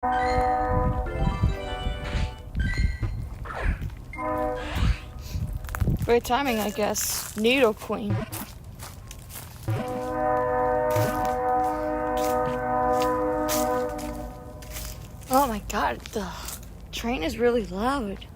Great timing, I guess. Needle Queen. Oh my god, the train is really loud.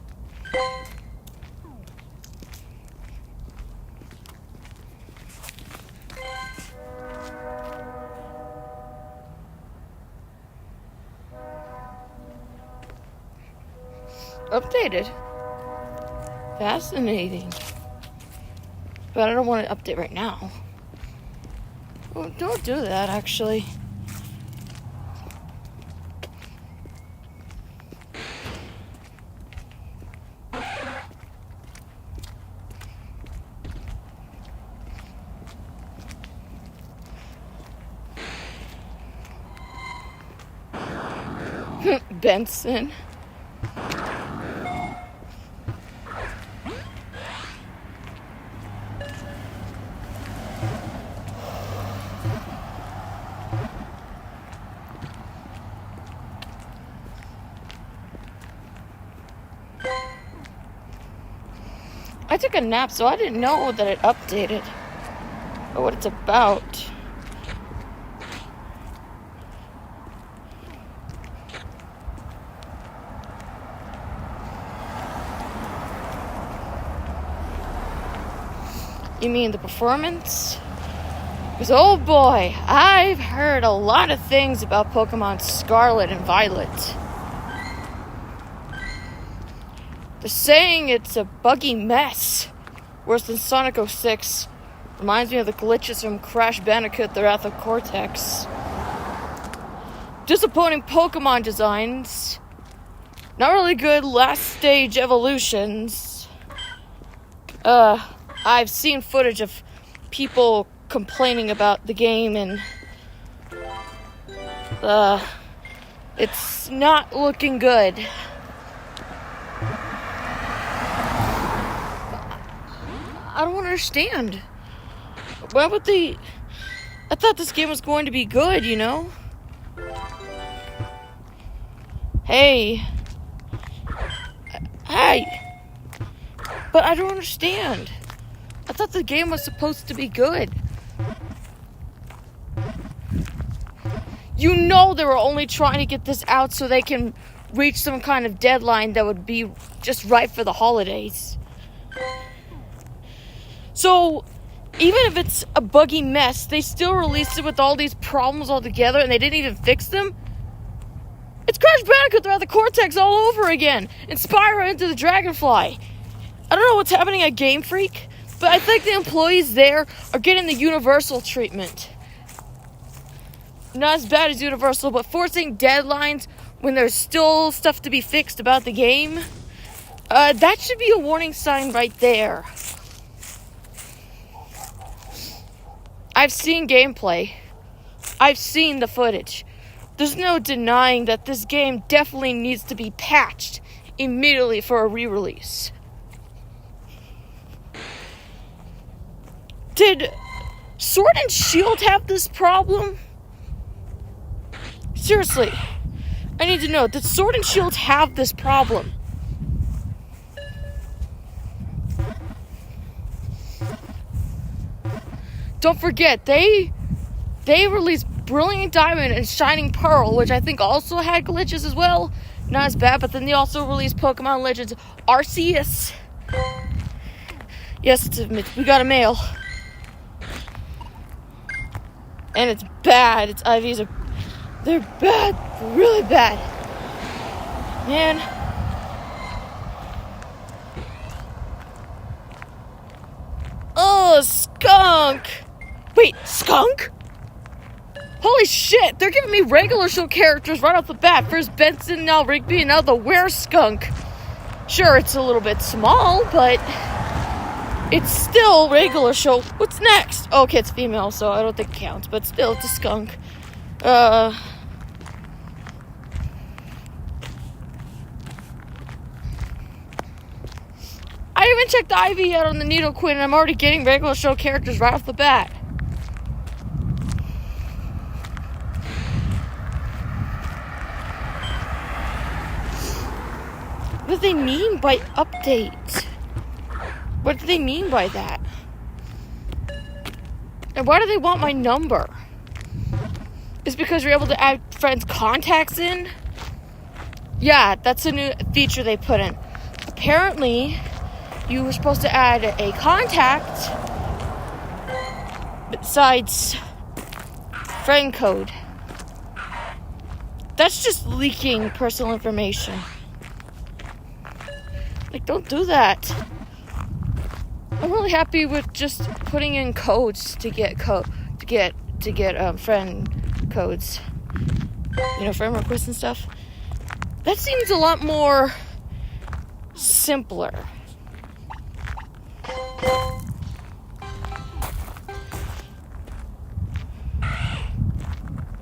Updated. Fascinating. But I don't want to update right now. Well, don't do that, actually. Benson. I took a nap, so I didn't know that it updated or what it's about. You mean the performance? Because, oh boy, I've heard a lot of things about Pokemon Scarlet and Violet. They're saying it's a buggy mess. Worse than Sonic 06. Reminds me of the glitches from Crash Bandicoot: The Wrath of Cortex. Disappointing Pokemon designs. Not really good last stage evolutions. I've seen footage of people complaining about the game, and it's not looking good. I don't understand. Why would they... I thought this game was going to be good, you know? Hey. But I don't understand. I thought the game was supposed to be good. You know they were only trying to get this out so they can reach some kind of deadline that would be just right for the holidays. So, even if it's a buggy mess, they still released it with all these problems all together and they didn't even fix them? It's Crash Bandicoot: The Wrath of Cortex all over again! And Spyro into the Dragonfly! I don't know what's happening at Game Freak, but I think the employees there are getting the Universal treatment. Not as bad as Universal, but forcing deadlines when there's still stuff to be fixed about the game, that should be a warning sign right there. I've seen gameplay. I've seen the footage. There's no denying that this game definitely needs to be patched immediately for a re-release. Did Sword and Shield have this problem? Seriously, I need to know, did Sword and Shield have this problem? Don't forget, they released Brilliant Diamond and Shining Pearl, which I think also had glitches as well. Not as bad, but then they also released Pokemon Legends Arceus. Yes, we got a mail. And it's bad. Its IVs they're bad. They're really bad. Man. Oh, skunk. Wait, skunk? Holy shit, they're giving me regular show characters right off the bat. First Benson, now Rigby, and now the Were-skunk. Sure, it's a little bit small, but it's still regular show. What's next? Oh, okay, it's female, so I don't think it counts, but still, it's a skunk. I even checked the IV out on the Needle Queen, and I'm already getting regular show characters right off the bat. do they mean by update? What do they mean by that? And why do they want my number? Is it because you're able to add friends' contacts in? Yeah, that's a new feature they put in. Apparently, you were supposed to add a contact besides friend code. That's just leaking personal information. Like, don't do that. I'm really happy with just putting in codes to get friend codes. You know, friend requests and stuff. That seems a lot more simpler.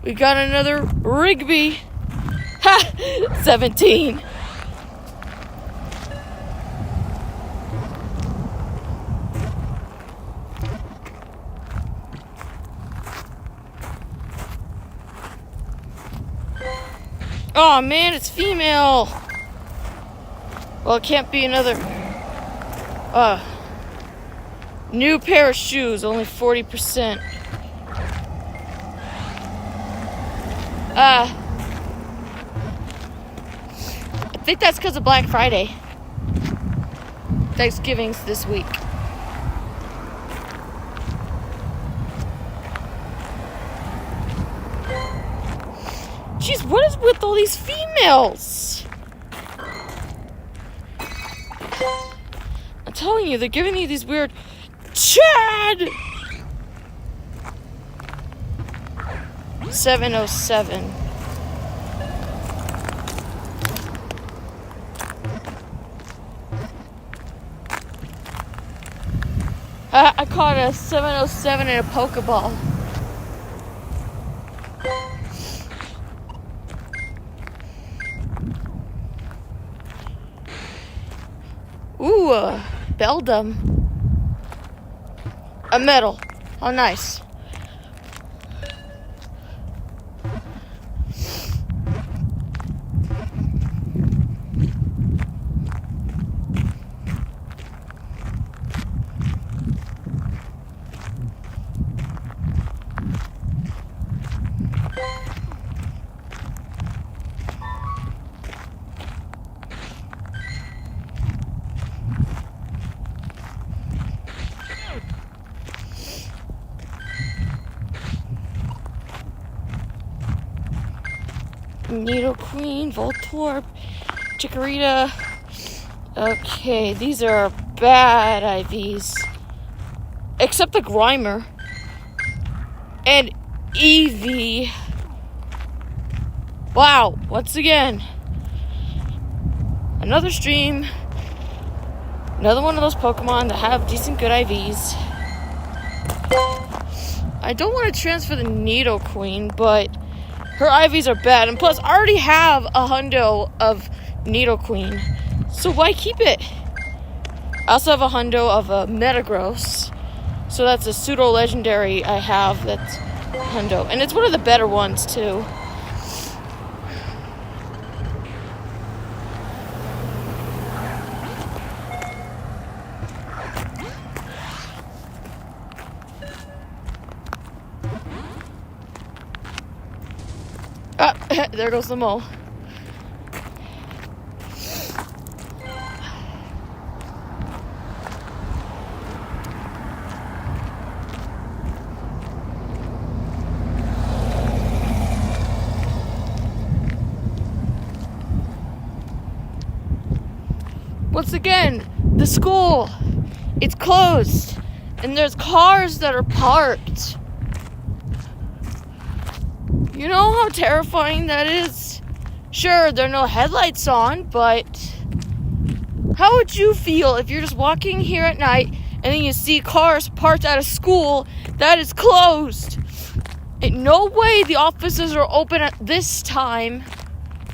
We got another Rigby. Ha! 17. Oh man, it's female. Well, it can't be another. New pair of shoes, only 40%. I think that's because of Black Friday. Thanksgiving's this week. Jeez, what is with all these females? I'm telling you, they're giving you these weird Chad 707. I caught a 707 in a Pokeball. Ooh, Beldum. A medal. Oh, nice. Needle Queen, Voltorb, Chikorita. Okay, these are bad IVs. Except the Grimer. And Eevee. Wow, once again. Another stream. Another one of those Pokemon that have decent good IVs. I don't want to transfer the Needle Queen, but her IVs are bad, and plus I already have a hundo of Needle Queen, so why keep it? I also have a hundo of a Metagross, so that's a pseudo-legendary I have that's hundo, and it's one of the better ones too. There goes the mole. Once again, the school, it's closed, and there's cars that are parked. You know how terrifying that is? Sure, there are no headlights on, but how would you feel if you're just walking here at night and then you see cars parked at a school that is closed? In no way the offices are open at this time.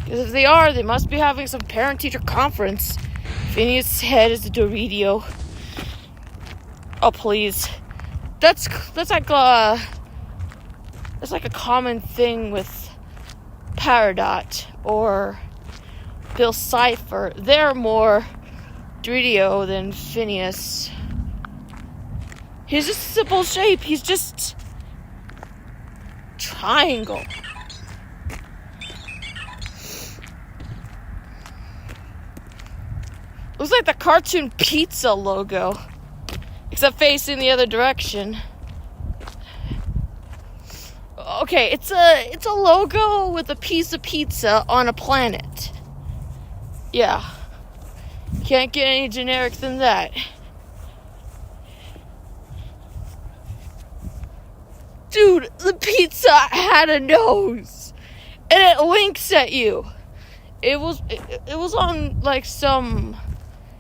Because if they are, they must be having some parent-teacher conference. Phineas' head is a Dorito. Oh, please. That's like a common thing with Peridot or Bill Cipher. They're more Dorito than Phineas. He's just a simple shape. He's just triangle. Looks like the cartoon pizza logo, except facing the other direction. Okay, it's a logo with a piece of pizza on a planet. Yeah. Can't get any generic than that. Dude, the pizza had a nose, and it winks at you. It was on like some.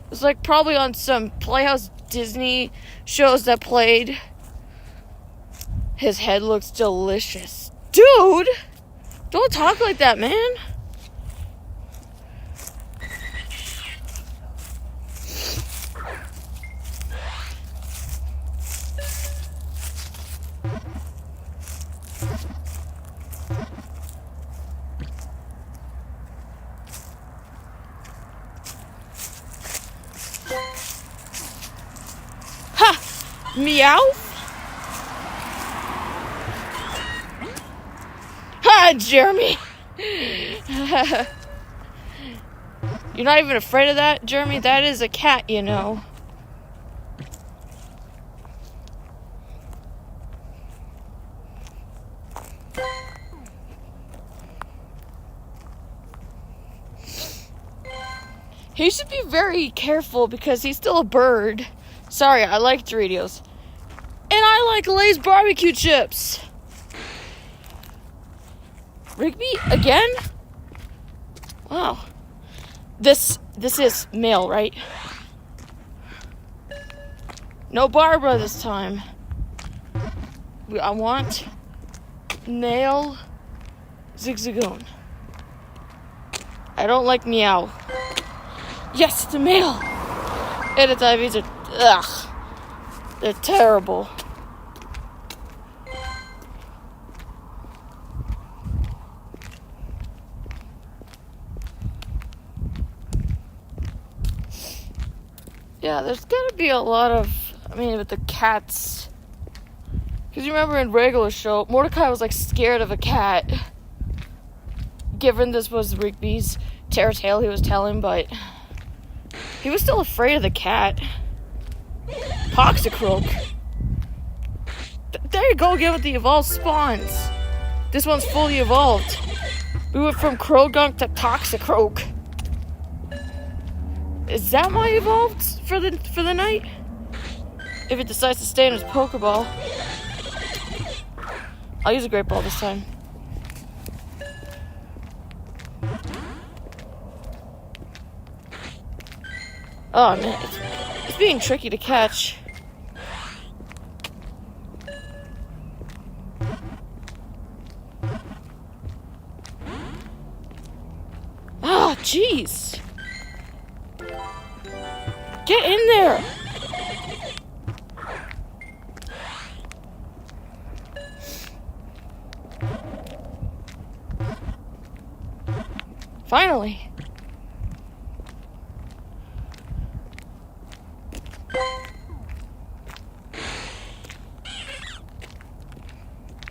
It was like probably on some Playhouse Disney shows that played. His head looks delicious. Dude! Don't talk like that, man. Ha! Meow? Ha, Jeremy! You're not even afraid of that, Jeremy? That is a cat, you know. He should be very careful because he's still a bird. Sorry, I like Doritos. And I like Lay's barbecue chips. Rigby again? Wow. This is male, right? No Barbara this time. I want male Zigzagoon. I don't like meow. Yes, it's a male. And its IVs are they're terrible. Yeah, there's gotta be a lot of, with the cats. Because you remember in regular show, Mordecai was like scared of a cat. Given this was Rigby's tale he was telling, but he was still afraid of the cat. Toxicroak. There you go again with the evolved spawns. This one's fully evolved. We went from Krogunk to Toxicroak. Is that my evolved for the night? If it decides to stay in its Pokeball. I'll use a Great Ball this time. Oh man, it's being tricky to catch. Ah, jeez. Get in there. Finally.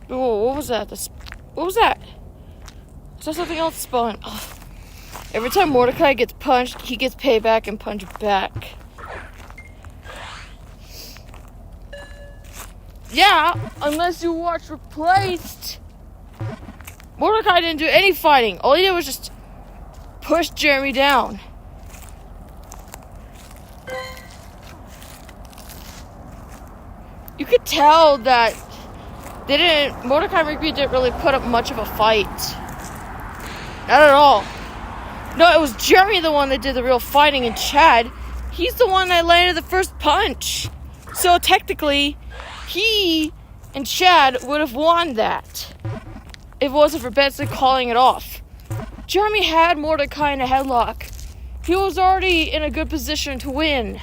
Oh, what was that? What was that? Is there something else spawn? Oh. Every time Mordecai gets punched, he gets payback and punched back. Yeah, unless you watch Replaced. Mordecai didn't do any fighting. All he did was just push Jeremy down. You could tell that Mordecai and Rigby didn't really put up much of a fight. Not at all. No, it was Jeremy the one that did the real fighting, and Chad, he's the one that landed the first punch. So technically, he and Chad would have won that if it wasn't for Benson calling it off. Jeremy had Mordecai in a headlock. He was already in a good position to win.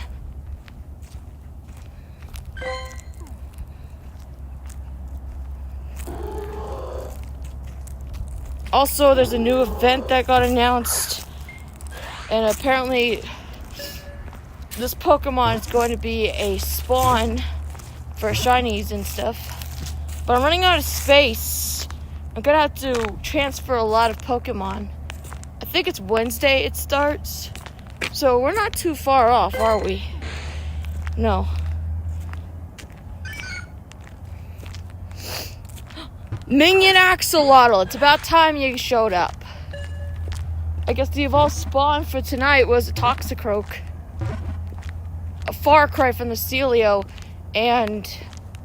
Also, there's a new event that got announced. And apparently, this Pokemon is going to be a spawn for shinies and stuff. But I'm running out of space. I'm gonna have to transfer a lot of Pokemon. I think it's Wednesday it starts. So we're not too far off, are we? No. Minion Axolotl, it's about time you showed up. I guess the evolved spawn for tonight was a Toxicroak, a far cry from the Celio, and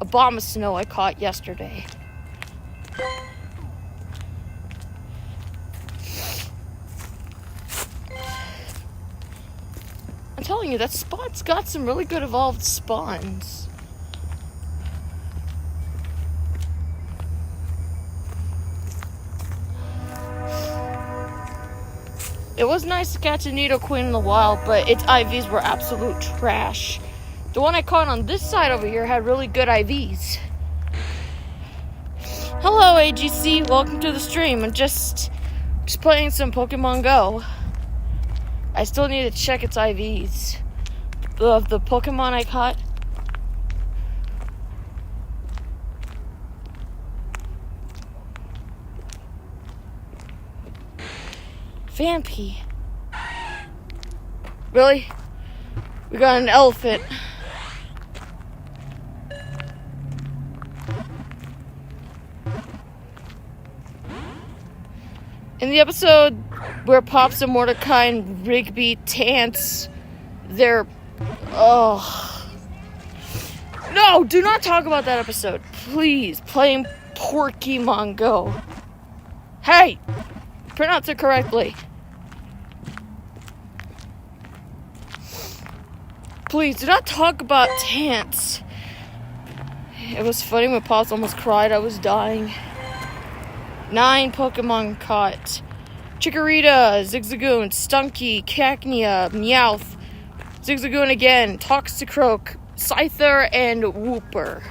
a Abomasnow I caught yesterday. I'm telling you, that spot's got some really good evolved spawns. It was nice to catch a Nidoqueen in the wild, but its IVs were absolute trash. The one I caught on this side over here had really good IVs. Hello, AGC. Welcome to the stream. I'm just playing some Pokemon Go. I still need to check its IVs. Of the Pokemon I caught. Vampy. Really? We got an elephant. In the episode where Pops and Mordecai and Rigby Tance, they're... Oh. No, do not talk about that episode. Please, playing Pokémon Go. Hey! Pronounce it correctly. Please, do not talk about Tance. It was funny when Pops almost cried. I was dying. 9 Pokemon caught. Chikorita, Zigzagoon, Stunky, Cacnea, Meowth, Zigzagoon again, Toxicroak, Scyther, and Wooper.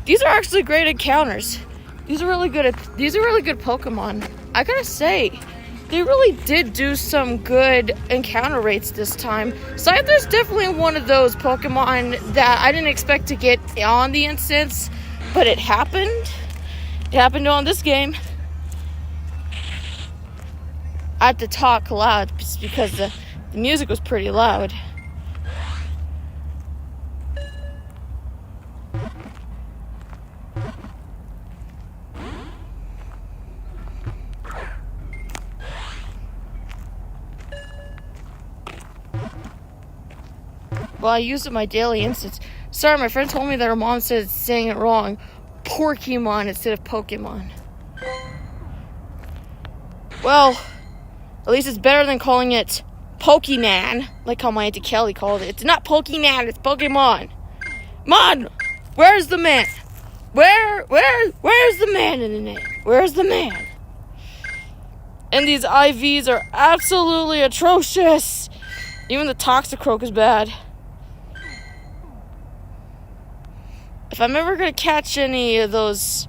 These are actually great encounters. These are really good Pokemon. I gotta say, they really did do some good encounter rates this time. Scyther's definitely one of those Pokemon that I didn't expect to get on the instance, but it happened. It happened on this game. I had to talk loud because the music was pretty loud. Well, I used it in my daily instance. Sorry, my friend told me that her mom said saying it wrong. Porkymon instead of Pokemon. Well, at least it's better than calling it Pokemon, like how my Auntie Kelly called it. It's not Pokemon, it's Pokemon. Mon, where's the man? Where's the man in the name? Where's the man? And these IVs are absolutely atrocious. Even the Toxicroak is bad. If I'm ever going to catch any of those,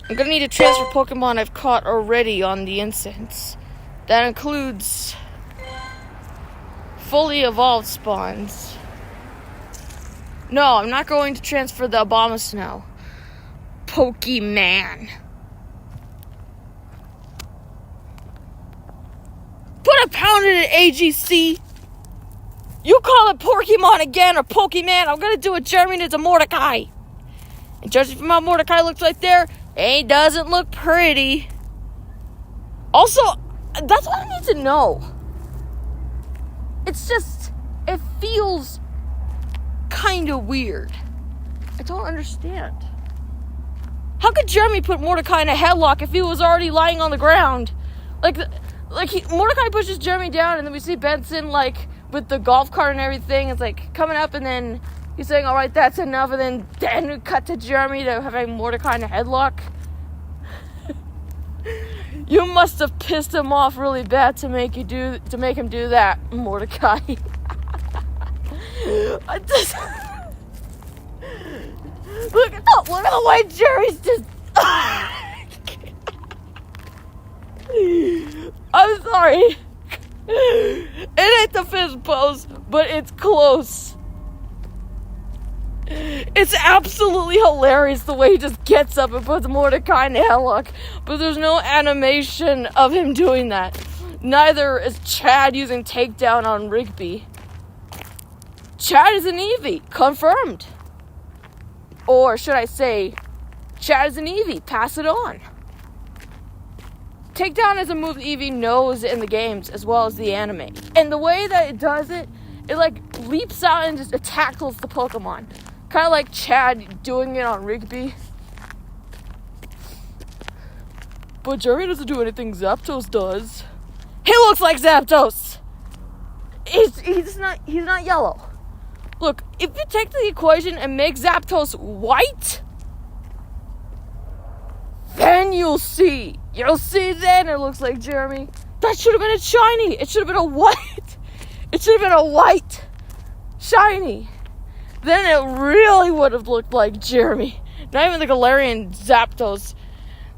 I'm going to need to transfer Pokemon I've caught already on the instance. That includes fully evolved spawns. No, I'm not going to transfer the Abomasnow. Pokemon. Put a pound in it, AGC. You call it Pokemon again or Pokemon, I'm gonna do a Jeremy to Mordecai. And judging from how Mordecai looks right there, it doesn't look pretty. Also, that's what I need to know. It's just, it feels kind of weird. I don't understand. How could Jeremy put Mordecai in a headlock if he was already lying on the ground? Mordecai pushes Jeremy down, and then we see Benson, with the golf cart and everything. It's, coming up, and then he's saying, all right, that's enough, and then we cut to Jeremy to having Mordecai in a headlock. You must have pissed him off really bad to make him do that, Mordecai. Look at the way Jerry's just... I'm sorry. It ain't the fist pose, but it's close. It's absolutely hilarious the way he just gets up and puts Mordecai in a headlock, but there's no animation of him doing that. Neither is Chad using takedown on Rigby. Chad is an Eevee, confirmed. Or should I say, Chad is an Eevee, pass it on. Takedown is a move Eevee knows in the games as well as the anime. And the way that it does it, it like leaps out and just tackles the Pokemon. Kind of like Chad doing it on Rigby. But Jeremy doesn't do anything Zapdos does. He looks like Zapdos! He's not yellow. Look, if you take the equation and make Zapdos white, then you'll see. You'll see then it looks like Jeremy. That should have been a shiny. It should have been a white. It should have been a white shiny. Then it really would have looked like Jeremy. Not even the Galarian Zapdos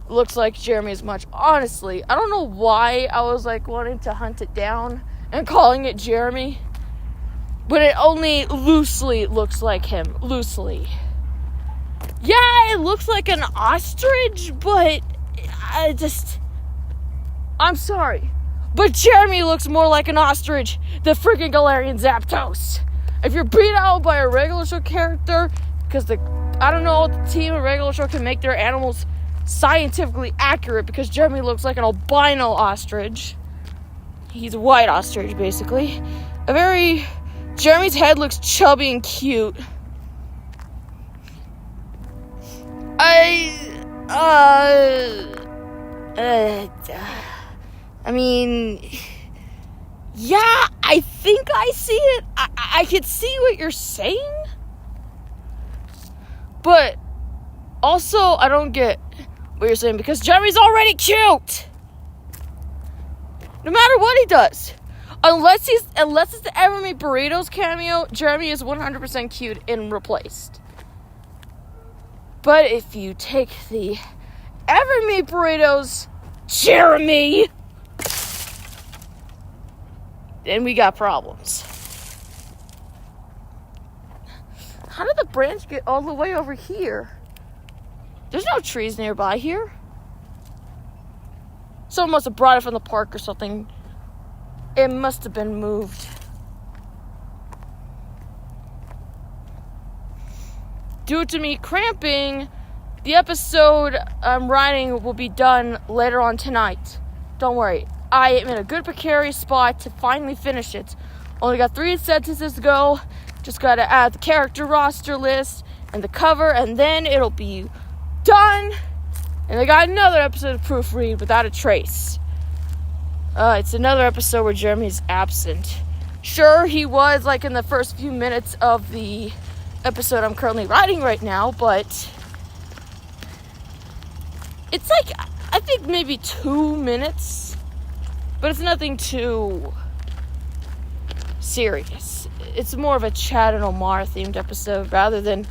looks like Jeremy as much. Honestly, I don't know why I was like wanting to hunt it down and calling it Jeremy. But it only loosely looks like him. Loosely. Yeah, it looks like an ostrich, but I'm sorry. But Jeremy looks more like an ostrich than freaking Galarian Zapdos. If you're beat out by a regular show character, because I don't know, the team of regular show can make their animals scientifically accurate, because Jeremy looks like an albino ostrich. He's a white ostrich, basically. Jeremy's head looks chubby and cute. I mean, yeah, I think I see it. I can see what you're saying. But also, I don't get what you're saying, because Jeremy's already cute. No matter what he does. Unless it's the Ever Meet Burritos cameo, Jeremy is 100% cute and replaced. But if you take the Ever Meet Burritos Jeremy, then we got problems. How did the branch get all the way over here? There's no trees nearby here. Someone must have brought it from the park or something. It must have been moved. Due to me cramping, the episode I'm writing will be done later on tonight. Don't worry. I am in a good precarious spot to finally finish it. Only got 3 sentences to go. Just gotta add the character roster list and the cover, and then it'll be done. And I got another episode to proofread without a trace. It's another episode where Jeremy's absent. Sure, he was like in the first few minutes of the episode I'm currently writing right now, but it's like, I think maybe 2 minutes, but it's nothing too serious. It's more of a Chad and Omar themed episode rather than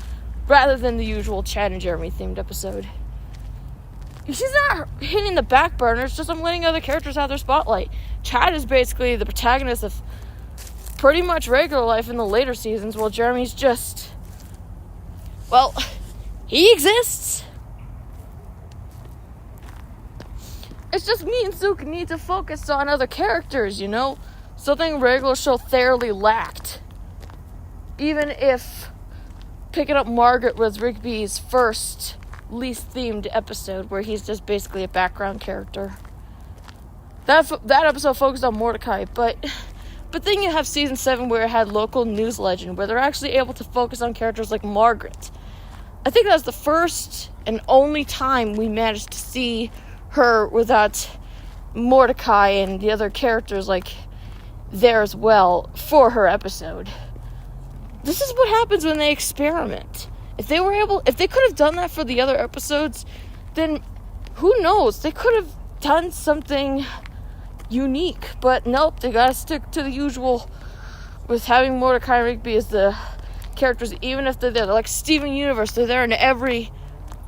the usual Chad and Jeremy themed episode. She's not hitting the back burners, just I'm letting other characters have their spotlight. Chad is basically the protagonist of pretty much regular life in the later seasons, while Jeremy's just, well, he exists. It's just me and Zook need to focus on other characters, you know? Something regular show thoroughly lacked. Even if picking up Margaret was Rigby's first least themed episode, where he's just basically a background character. That episode focused on Mordecai, but then you have season 7 where it had local news legend, where they're actually able to focus on characters like Margaret. I think that was the first and only time we managed to see her without Mordecai and the other characters like there as well for her episode. This is what happens when they experiment. If they could have done that for the other episodes, then who knows? They could have done something unique. But nope, they gotta stick to the usual with having Mordecai and Rigby as the characters, even if they're there. They're like Steven Universe. They're there in every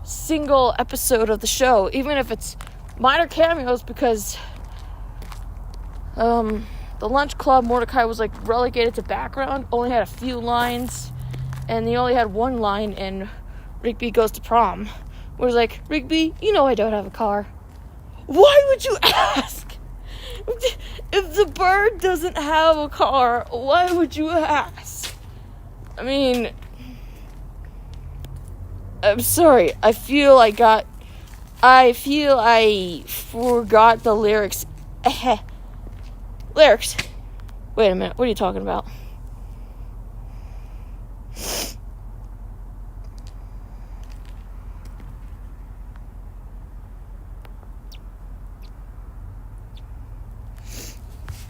single episode of the show, even if it's minor cameos, because the lunch club, Mordecai was like relegated to background, only had a few lines, and he only had one line in Rigby Goes to Prom, where it's like, Rigby, you know I don't have a car. Why would you ask? If the bird doesn't have a car, why would you ask? I mean, I'm sorry. I feel I forgot the lyrics. Lyrics. Wait a minute. What are you talking about?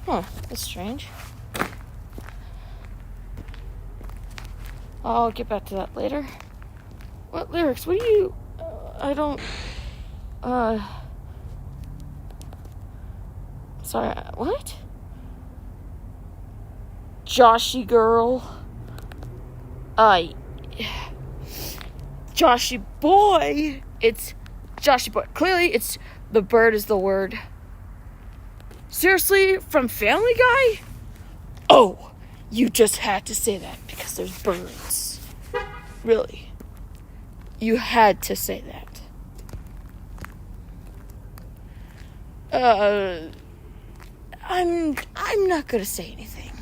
Huh, that's strange. I'll get back to that later. What lyrics? What do you... I don't... Sorry, what? Joshy girl. Joshy boy. It's Joshy boy. Clearly, it's the bird is the word. Seriously? From Family Guy? Oh, you just had to say that because there's birds. Really? You had to say that. I'm not gonna say anything.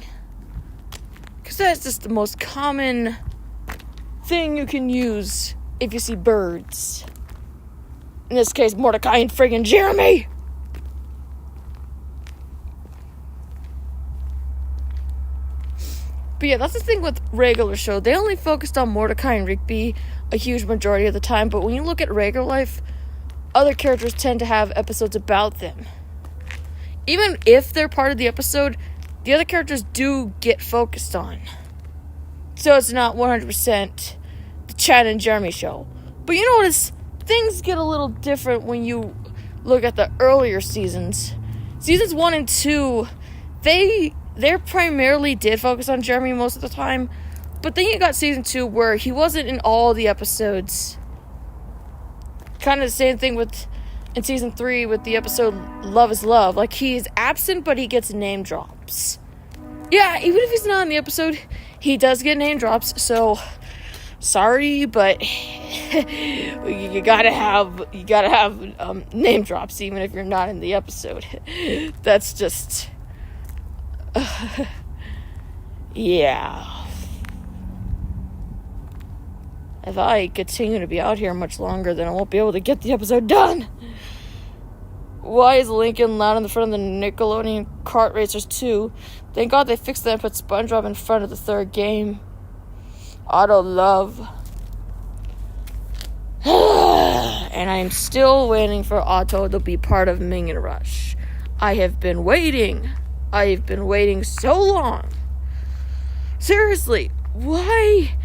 Because that's just the most common thing you can use if you see birds. In this case, Mordecai and friggin' Jeremy! But yeah, that's the thing with regular show. They only focused on Mordecai and Rigby a huge majority of the time, but when you look at regular life, other characters tend to have episodes about them. Even if they're part of the episode, the other characters do get focused on. So it's not 100% the Chad and Jeremy show. But you notice, things get a little different when you look at the earlier seasons. Seasons 1 and 2, they primarily did focus on Jeremy most of the time, but then you got season 2 where he wasn't in all the episodes. Kind of the same thing in season 3 with the episode Love is Love. Like, he's absent, but he gets name drops. Yeah, even if he's not in the episode, he does get name drops, so sorry, but you gotta have name drops even if you're not in the episode. That's just... yeah. If I continue to be out here much longer, then I won't be able to get the episode done. Why is Lincoln loud in the front of the Nickelodeon Kart Racers 2? Thank God they fixed that and put SpongeBob in front of the third game. Auto love. And I'm still waiting for Otto to be part of Ming and Rush. I have been waiting so long. Seriously, why?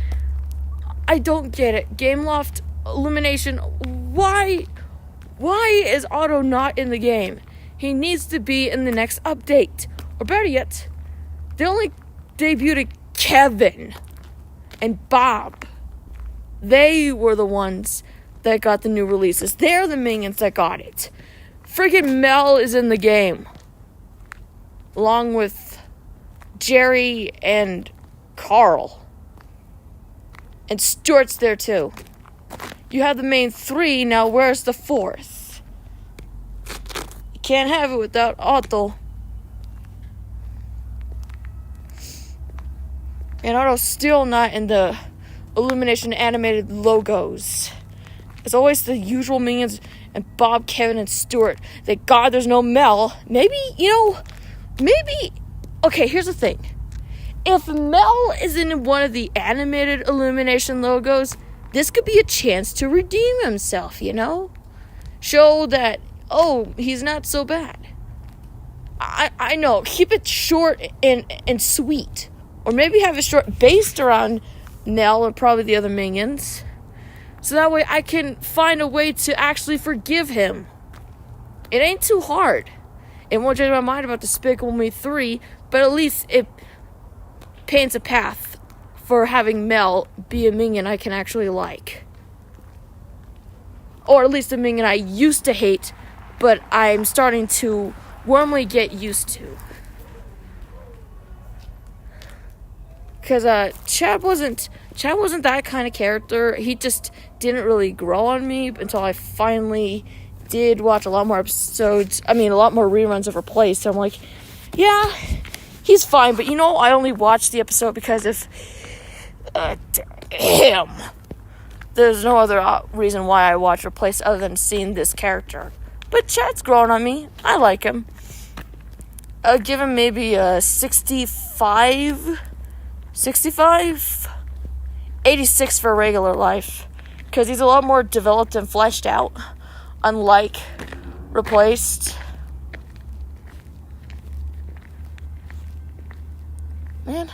I don't get it. Gameloft, Illumination, why is Otto not in the game? He needs to be in the next update. Or better yet, they only debuted Kevin and Bob. They were the ones that got the new releases. They're the minions that got it. Friggin' Mel is in the game. Along with Jerry and Carl. And Stuart's there too. You have the main three, now where's the fourth? You can't have it without Otto. And Otto's still not in the Illumination animated logos. It's always the usual minions and Bob, Kevin, and Stuart. Thank God there's no Mel. Maybe, okay, here's the thing. If Mel is in one of the animated Illumination logos, this could be a chance to redeem himself, Show that, he's not so bad. I know, keep it short and sweet. Or maybe have it short based around Mel and probably the other minions. So that way I can find a way to actually forgive him. It ain't too hard. It won't change my mind about Despicable Me 3, but at least it paints a path for having Mel be a minion I can actually like. Or at least a minion I used to hate, but I'm starting to warmly get used to. Because Chad wasn't that kind of character. He just didn't really grow on me until I finally did watch a lot more episodes. I mean, a lot more reruns of Replaced. So I'm like, yeah, he's fine. But I only watched the episode because of him. There's no other reason why I watch Replaced other than seeing this character. But Chad's growing on me. I like him. I'll give him maybe a 65, 86 for regular life. Because he's a lot more developed and fleshed out. Unlike Replaced. Man,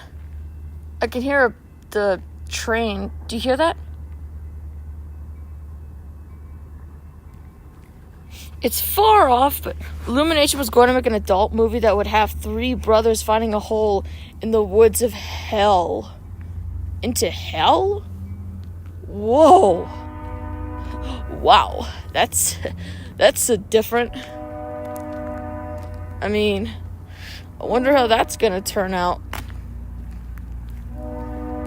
I can hear the train. Do you hear that? It's far off, but Illumination was going to make an adult movie that would have 3 brothers finding a hole in the woods of hell. Into hell? Whoa. Wow. That's a different... I mean, I wonder how that's going to turn out.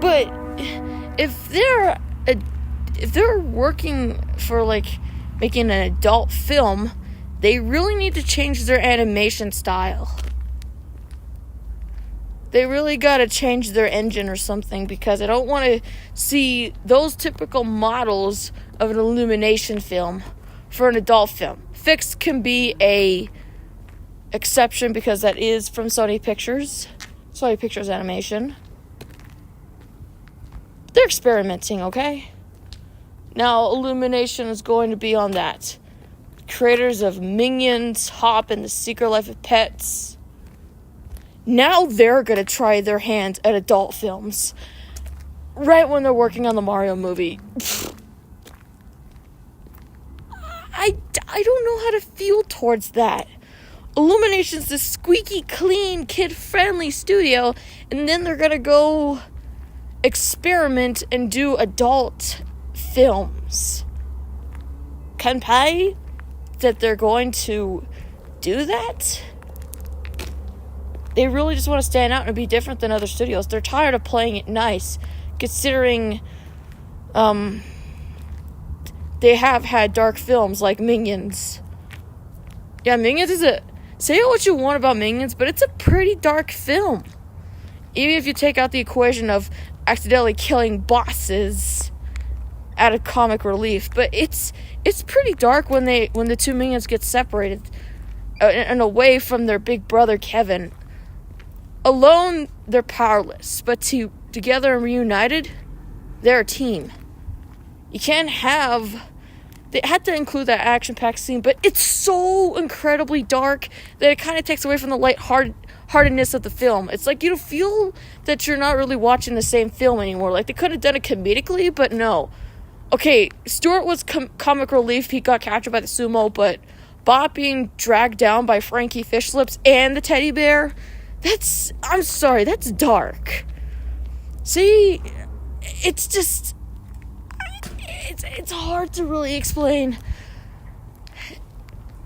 But if they're working for, making an adult film, they really need to change their animation style. They really gotta change their engine or something, because I don't want to see those typical models of an Illumination film for an adult film. Fix can be a exception because that is from Sony Pictures Animation. They're experimenting, okay? Now, Illumination is going to be on that. Creators of Minions, Hop, and The Secret Life of Pets. Now they're going to try their hands at adult films. Right when they're working on the Mario movie. I don't know how to feel towards that. Illumination's this squeaky clean, kid-friendly studio, and then they're going to go experiment and do adult films. Kanpai that they're going to do that? They really just want to stand out and be different than other studios. They're tired of playing it nice, considering they have had dark films like Minions. Yeah, Minions is say what you want about Minions, but it's a pretty dark film. Even if you take out the equation of accidentally killing bosses out of comic relief, but it's pretty dark when the 2 Minions get separated and away from their big brother Kevin. Alone, they're powerless, but together and reunited, they're a team. You can't have... They had to include that action-packed scene, but it's so incredibly dark that it kind of takes away from the lightheartedness of the film. It's like you feel that you're not really watching the same film anymore. Like, they could have done it comedically, but no. Okay, Stuart was comic relief. He got captured by the sumo, but Bob being dragged down by Frankie Fishlips and the teddy bear, I'm sorry, that's dark. See, it's just... It's hard to really explain.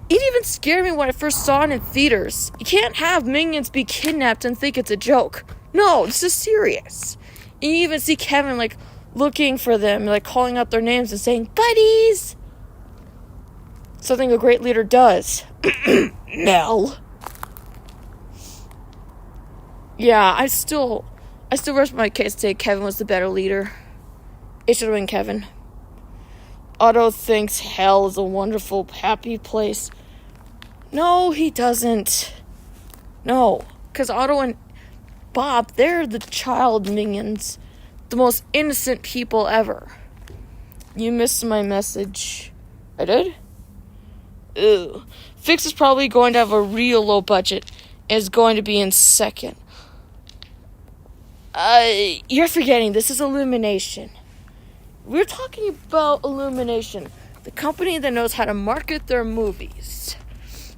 It even scared me when I first saw it in theaters. You can't have Minions be kidnapped and think it's a joke. No, this is serious. And you even see Kevin, looking for them, calling out their names and saying, "Buddies!" Something a great leader does. Mel. Yeah, I still rest my case to say Kevin was the better leader. It should have been Kevin. Otto thinks hell is a wonderful, happy place. No, he doesn't. No, because Otto and Bob, they're the child Minions. The most innocent people ever. You missed my message. I did? Ew. Fix is probably going to have a real low budget and is going to be in second. You're forgetting, this is Illumination. We're talking about Illumination, the company that knows how to market their movies,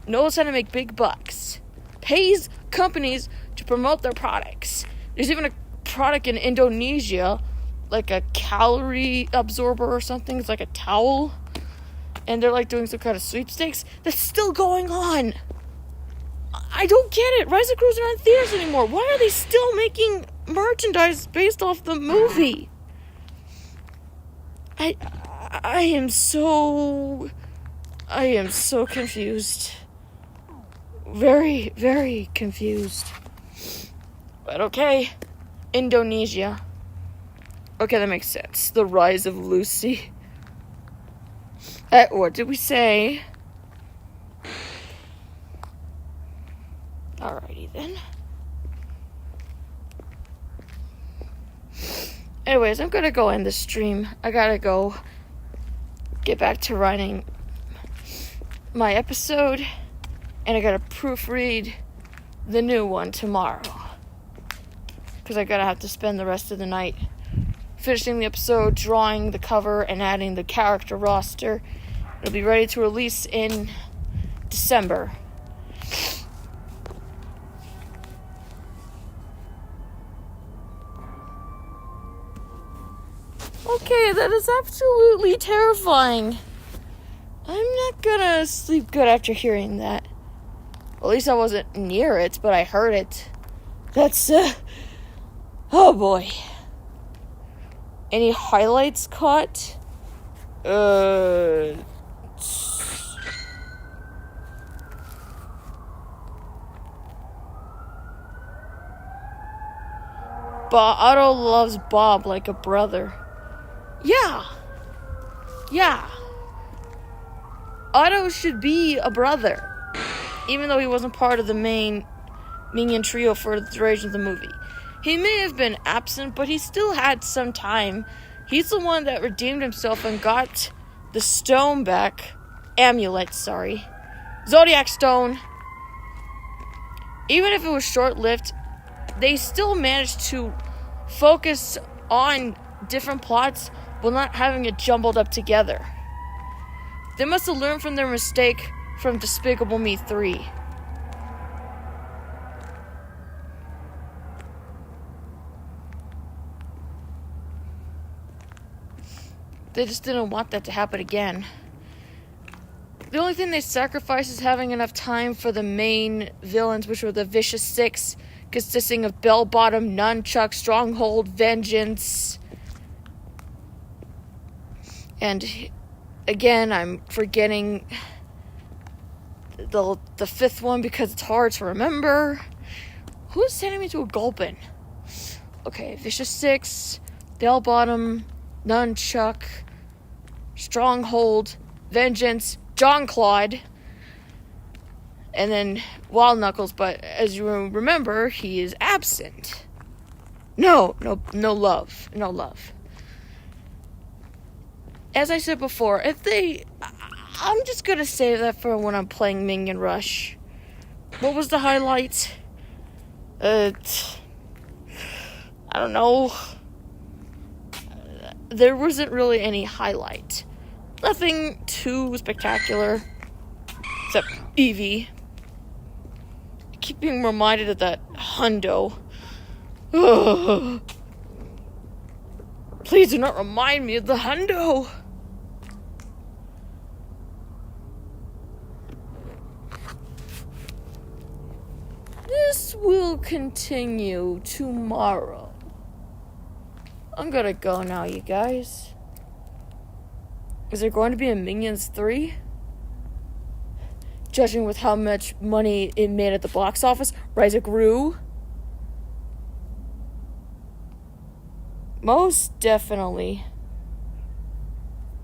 knows how to make big bucks, pays companies to promote their products. There's even a product in Indonesia, like a calorie absorber or something. It's like a towel, and they're doing some kind of sweepstakes that's still going on. I don't get it. Rise of Gru isn't in theaters anymore. Why are they still making merchandise based off the movie. I am so confused. Very, very confused. But okay. Indonesia. Okay, that makes sense. The Rise of Lucy. What did we say? Alrighty then. Anyways, I'm gonna go end the stream. I gotta go get back to writing my episode, and I gotta proofread the new one tomorrow. Because I gotta have to spend the rest of the night finishing the episode, drawing the cover, and adding the character roster. It'll be ready to release in December. Okay, that is absolutely terrifying. I'm not gonna sleep good after hearing that. Well, at least I wasn't near it, but I heard it. That's, oh boy. Any highlights caught? Otto loves Bob like a brother. Yeah. Otto should be a brother. Even though he wasn't part of the main minion trio for the duration of the movie. He may have been absent, but he still had some time. He's the one that redeemed himself and got the stone back. Amulet, sorry. Zodiac stone. Even if it was short-lived, they still managed to focus on different plots while not having it jumbled up together. They must have learned from their mistake from Despicable Me 3. They just didn't want that to happen again. The only thing they sacrificed is having enough time for the main villains, which were the Vicious Six, consisting of Bell Bottom, Nunchuck, Stronghold, Vengeance. And again, I'm forgetting the fifth one because it's hard to remember. Who's sending me to a gulpin? Okay, Vicious Six, Bell Bottom, Nunchuck, Stronghold, Vengeance, John Claude, and then Wild Knuckles, but as you remember, he is absent. No love. As I said before, I'm just gonna save that for when I'm playing Minion Rush. What was the highlight? I don't know. There wasn't really any highlight. Nothing too spectacular. Except Eevee. I keep being reminded of that hundo. Ugh. Please do not remind me of the hundo. This will continue tomorrow. I'm gonna go now, you guys. Is there going to be a Minions 3? Judging with how much money it made at the box office, Rise of Gru? Most definitely.